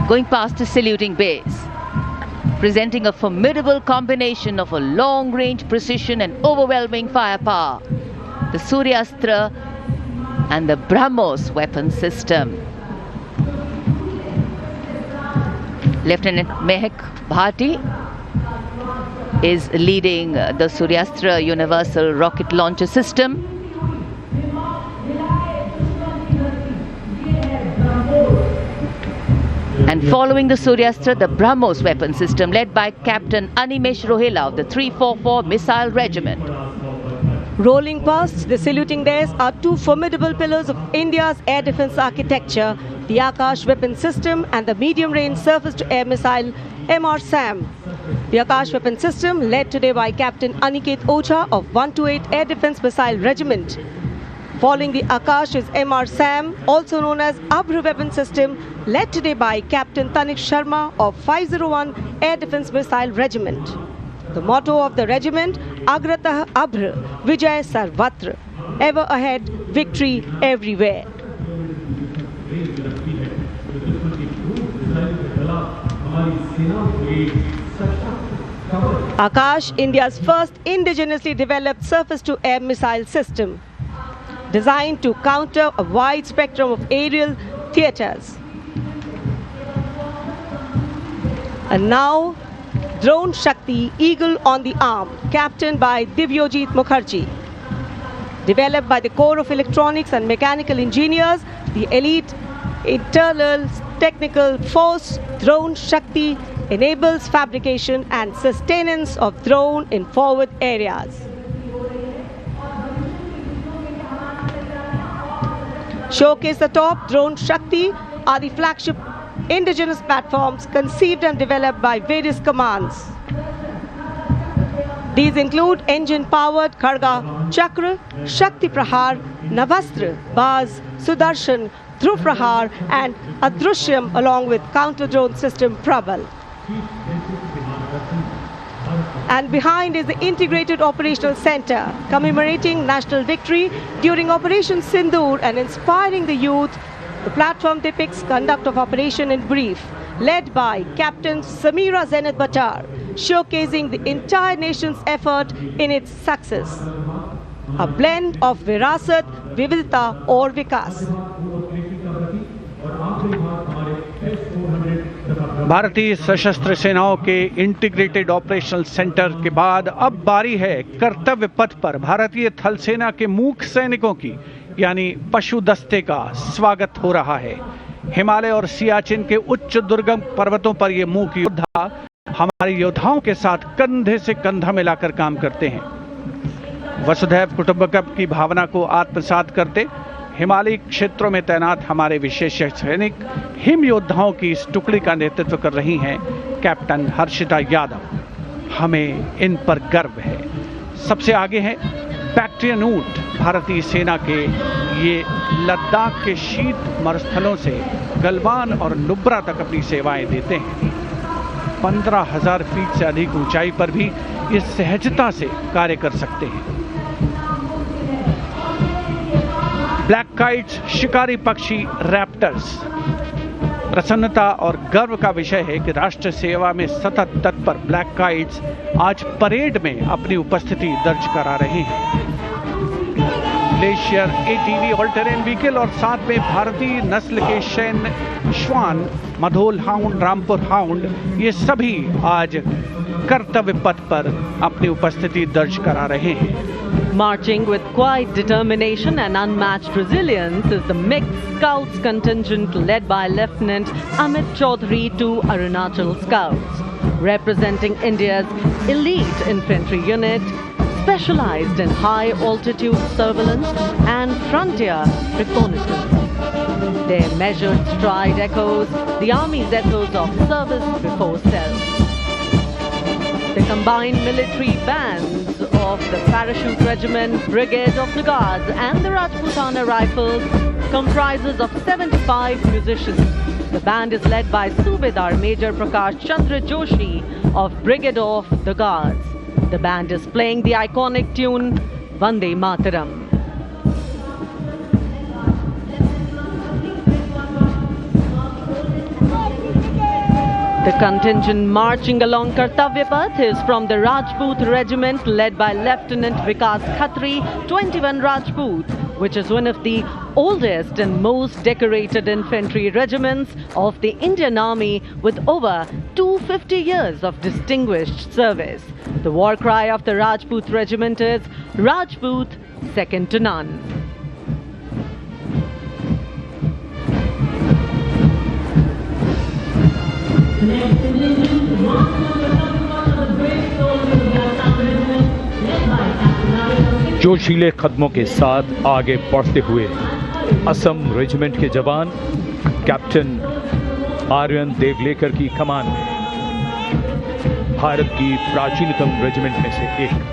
going past the saluting base, presenting a formidable combination of a long-range precision and overwhelming firepower, the Suryastra and the BrahMos weapon system. Lieutenant Mehak Bhati is leading the Suryastra Universal Rocket Launcher System. And following the Suryastra, the BrahMos weapon system led by Captain Animesh Rohela of the 344 Missile Regiment. Rolling past the saluting days are two formidable pillars of India's air defense architecture, the Akash weapon system and the medium-range surface-to-air missile MR-SAM. The Akash weapon system led today by Captain Aniket Ocha of 128 Air Defense Missile Regiment. Following the Akash is MR-SAM, also known as Abhr weapon system, led today by Captain Tanik Sharma of 501 Air Defense Missile Regiment. The motto of the regiment, Agratah Abhr, Vijay Sarvatra, ever ahead, victory everywhere. Akash, India's first indigenously developed surface-to-air missile system, designed to counter a wide spectrum of aerial theatres. And now, Drone Shakti Eagle on the Arm, captained by Divyojit Mukherjee. Developed by the Corps of Electronics and Mechanical Engineers, the elite internal technical force, Drone Shakti enables fabrication and sustenance of drone in forward areas. Showcase atop Drone Shakti are the flagship indigenous platforms conceived and developed by various commands. These include engine-powered Kharga Chakra, Shakti Prahar, Navastra, Baz, Sudarshan, Dhruv Prahar and Adrushyam along with counter-drone system Prabal. And behind is the Integrated Operational Center, commemorating national victory during Operation Sindoor and inspiring the youth. The platform depicts conduct of operation in brief, led by Captain Samira Zenat Batar, showcasing the entire nation's effort in its success. A blend of Virasat, Vividta or Vikas. भारतीय सशस्त्र सेनाओं के integrated operational centre के बाद अब बारी है कर्तव्य पथ पर भारतीय थल सेना के मूक सैनिकों की, यानी पशु दस्ते का स्वागत हो रहा है। हिमालय और सियाचिन के उच्च दुर्गम पर्वतों पर ये मूक योद्धा हमारे योद्धाओं के साथ कंधे से कंधा मिलाकर काम करते हैं। वसुधैव कुटुंबकम की भावना को आत्मसात करते हिमालयी क्षेत्रों में तैनात हमारे विशेष सैनिक हिम योद्धाओं की इस टुकड़ी का नेतृत्व कर रही हैं कैप्टन हर्षिता यादव। हमें इन पर गर्व है। सबसे आगे हैं बैक्ट्रियन ऊंट, भारतीय सेना के ये लद्दाख के शीत मरुस्थलों से गलवान और नुब्रा तक अपनी सेवाएं देते हैं। 15,000 फीट से अधिक ऊंचाई पर भी ये सहजता से कार्य कर सकते हैं। ब्लैक काइट्स, शिकारी पक्षी रैप्टर्स। प्रसन्नता और गर्व का विषय है कि राष्ट्र सेवा में सतत तत्पर ब्लैक काइट्स आज परेड में अपनी उपस्थिति दर्ज करा रहे हैं। Glacier ATV all terrain vehicle और साथ में भारतीय नस्ल के सैन्य श्वान, मधोल हाउंड, रामपुर हाउंड, ये सभी आज कर्तव्य पथ पर अपनी उपस्थिति दर्ज करा रहे हैं। Marching with quiet determination and unmatched resilience is the mixed Scouts contingent led by Lieutenant Amit Chaudhary to Arunachal Scouts, representing India's elite infantry unit, specialized in high-altitude surveillance and frontier reconnaissance. Their measured stride echoes the Army's ethos of service before self. The combined military bands of the Parachute Regiment, Brigade of the Guards and the Rajputana Rifles comprises of 75 musicians. The band is led by Subedar Major Prakash Chandra Joshi of Brigade of the Guards. The band is playing the iconic tune Vande Mataram. The contingent marching along Kartavya Path is from the Rajput Regiment led by Lieutenant Vikas Khatri, 21 Rajput, which is one of the oldest and most decorated infantry regiments of the Indian Army with over 250 years of distinguished service. The war cry of the Rajput Regiment is Rajput, second to none. जोशीले कदमों के साथ आगे बढ़ते हुए Assam regiment के जवान captain Aryan Devlekar की कमान में, भारत की प्राचीनतम रेजिमेंट में से एक।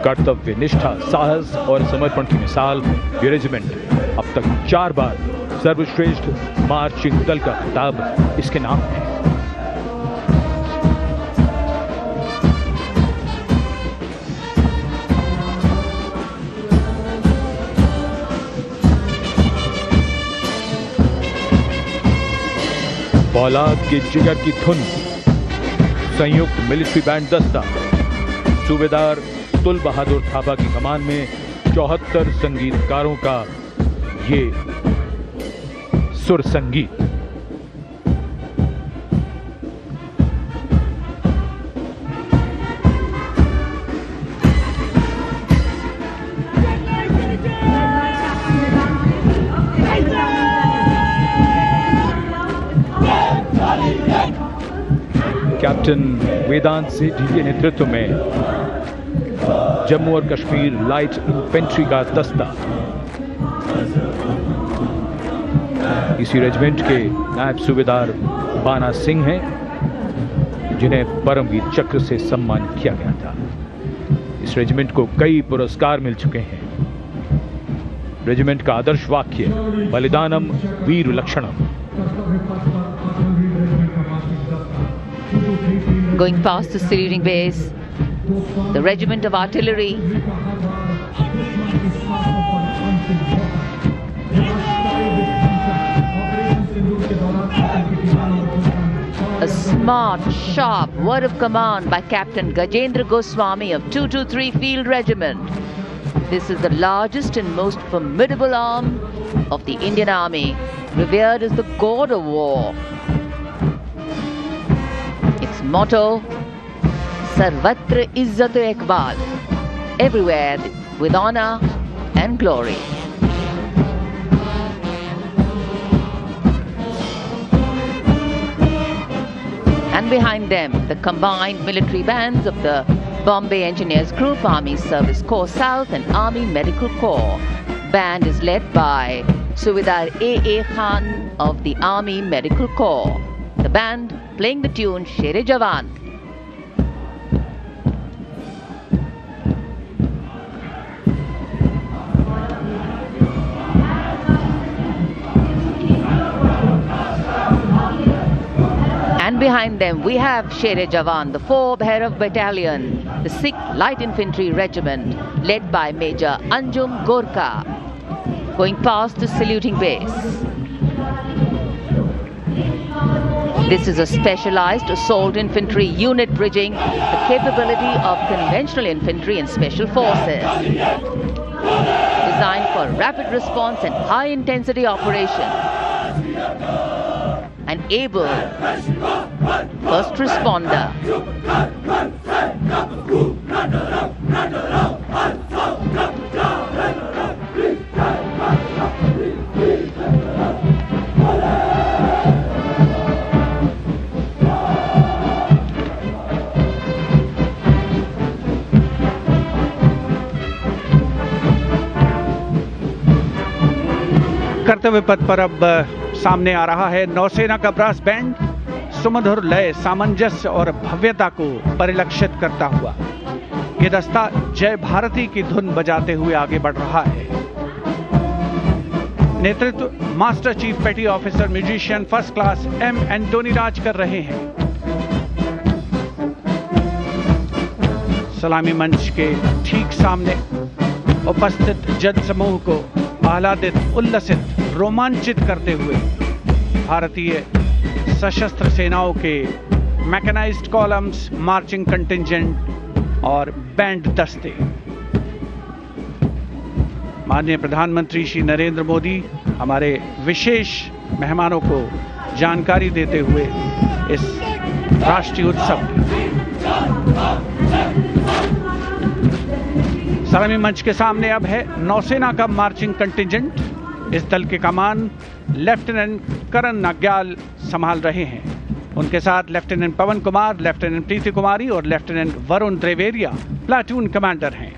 कर्तव्य निष्ठा, साहस और समर्पण की मिसाल ये रेजिमेंट अब तक 4 बार सर्वश्रेष्ठ मार्चिंग दल का खिताब इसके नाम है। फौलाद के जिगर की धुन, संयुक्त मिलिट्री बैंड दस्ता, सूबेदार तुल बहादुर थापा की कमान में 74 संगीतकारों का ये सुर संगीत। कैप्टन वेदांत सेठी के नेतृत्व में जम्मू और कश्मीर लाइट इन्फेंट्री का दस्ता, इसी रेजिमेंट के नायब सूबेदार बाना सिंह हैं, जिन्हें परमवीर चक्र से सम्मानित किया गया था। इस रेजिमेंट को कई पुरस्कार मिल चुके हैं। रेजिमेंट का आदर्श वाक्य बलिदानम वीर लक्षणम। Going past the saluting base, the regiment of artillery, a smart, sharp word of command by Captain Gajendra Goswami of 223 Field Regiment. This is the largest and most formidable arm of the Indian Army, revered as the god of war. Its motto, Sarvatra Izzat Iqbal, everywhere with honor and glory. And behind them, the combined military bands of the Bombay Engineers Group, Army Service Corps South and Army Medical Corps. Band is led by Subedar A.A. Khan of the Army Medical Corps. The band playing the tune Sher-e Jawan. And behind them we have Sher-e Jawan, the 4 Bhairav Battalion, the 6th Light Infantry Regiment, led by Major Anjum Gorkha, going past the saluting base. This is a specialized assault infantry unit bridging the capability of conventional infantry and special forces. Designed for rapid response and high intensity operation. An able first responder. कर्तव्य पथ पर अब सामने आ रहा है नौसेना का brass band, सुमधुर लय, सामंजस्य और भव्यता को परिलक्षित करता हुआ ये दस्ता जय भारती की धुन बजाते हुए आगे बढ़ रहा है। नेतृत्व master chief petty officer musician first class M Antony Raj कर रहे हैं। सलामी मंच के ठीक सामने उपस्थित जन समूह को आह्लादित, उल्लसित, रोमांचित करते हुए भारतीय सशस्त्र सेनाओं के मैकेनाइज्ड कॉलम्स, मार्चिंग कंटिंजेंट और बैंड दस्ते। माननीय प्रधानमंत्री श्री नरेंद्र मोदी हमारे विशेष मेहमानों को जानकारी देते हुए इस राष्ट्रीय उत्सव सलामी मंच के सामने अब है नौसेना का मार्चिंग कंटिंजेंट। इस दल के कमान लेफ्टिनेंट करण नाग्याल संभाल रहे हैं। उनके साथ लेफ्टिनेंट पवन कुमार, लेफ्टिनेंट प्रीति कुमारी और लेफ्टिनेंट वरुण त्रिवेरिया प्लाटून कमांडर हैं।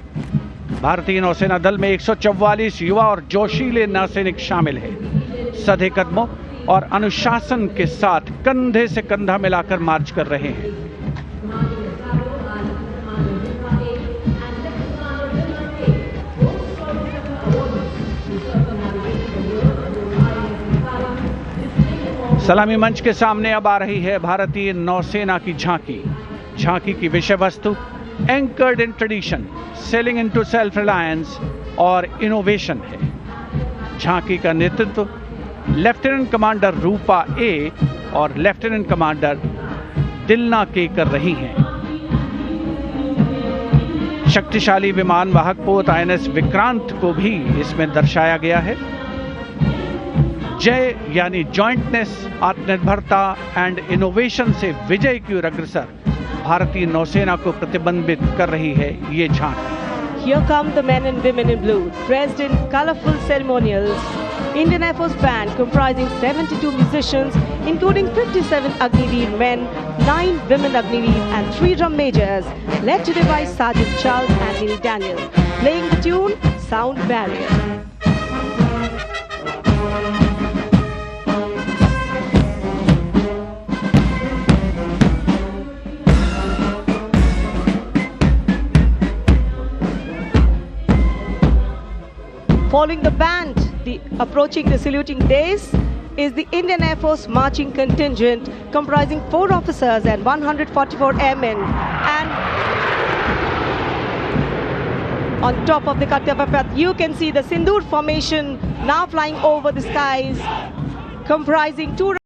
भारतीय नौसेना दल में 144 युवा और जोशीले नौसैनिक शामिल हैं। सधे कदमों और अनुशासन के साथ कंधे से कंधा मिलाकर मार्च कर रहे हैं। सलामी मंच के सामने अब आ रही है भारतीय नौसेना की झांकी। झांकी की विषय वस्तु anchored in tradition, sailing into self reliance और इनोवेशन है। झांकी का नेतृत्व लेफ्टिनेंट कमांडर रूपा ए और लेफ्टिनेंट कमांडर दिलना के कर रही हैं। शक्तिशाली विमान वाहक पोत INS विक्रांत को भी इसमें दर्शाया गया है। जय यानी जॉइंटनेस, आत्मनिर्भरता एंड इनोवेशन से विजय की ओर अग्रसर भारतीय नौसेना को प्रतिबिंबित कर रही है ये झांकी। Here come the men and women in blue, dressed in colorful ceremonials. Indian Air Force band comprising 72 musicians, including 57 Agniveer men, 9 women Agniveer and 3 drum majors, led today by Sergeant Charles Anthony Daniel, playing the tune Sound Barrier. Following the band, approaching the saluting dais is the Indian Air Force marching contingent comprising 4 officers and 144 airmen. And on top of the Kartavya Path, you can see the Sindoor formation now flying over the skies, comprising 2